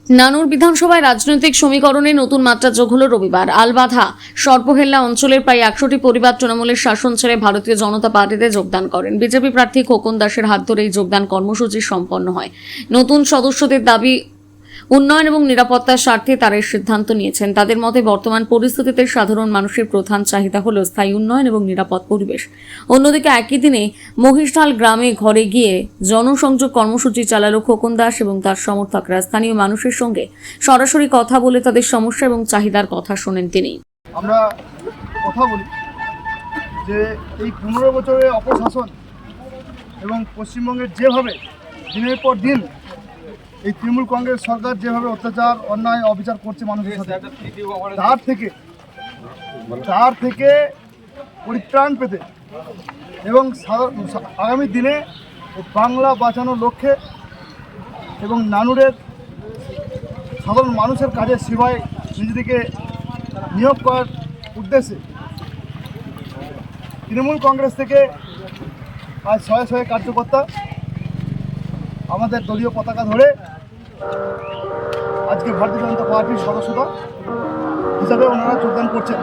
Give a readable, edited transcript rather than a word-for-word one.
নানুর বিধানসভায় রাজনৈতিক সমীকরণে নতুন মাত্রা যোগ হল রবিবার। আলবাধা সর্বহেল্লা অঞ্চলের প্রায় 100টি পরিবার তৃণমূলের শাসন ছেড়ে ভারতীয় জনতা পার্টিতে যোগদান করেন। বিজেপি প্রার্থী খোকন দাসের হাত ধরে এই যোগদান কর্মসূচি সম্পন্ন হয়। নতুন সদস্যদের দাবি, উন্নয়ন এবং নিরাপত্তার স্বার্থে তারা এই সিদ্ধান্ত নিয়েছেন। তাদের মতে বর্তমান পরিস্থিতিতে সাধারণ মানুষের প্রধান চাহিদা হল স্থায়ী উন্নয়ন এবং নিরাপদ পরিবেশ। অন্যদিকে একই দিনে মহিষঢাল গ্রামে ঘরে গিয়ে জনসংযোগ কর্মসূচি চালালো খোকন দাস এবং তার সমর্থকরা। স্থানীয় মানুষের সঙ্গে সরাসরি কথা বলে তাদের সমস্যা এবং চাহিদার কথা শোনেন তিনি। আমরা কথা বলি যে এই 15 বছরের অপশাসন এবং পশ্চিমবঙ্গের যেভাবে দিনের পর দিন এই তৃণমূল কংগ্রেস সরকার যেভাবে অত্যাচার, অন্যায়, অবিচার করছে মানুষের সাথে, তার থেকে পরিত্রাণ পেতে এবং আগামী দিনে বাংলা বাঁচানোর লক্ষ্যে এবং নানুরের সাধারণ মানুষের কাজে সেবায় নিজেদেরকে নিয়োগ করার উদ্দেশ্যে তৃণমূল কংগ্রেস থেকে আজ শয়ে শয়ে কার্যকর্তা আমাদের দলীয় পতাকা ধরে আজকে ভারতীয় জনতা পার্টির সদস্যতা হিসাবে ওনারা যোগদান করছেন।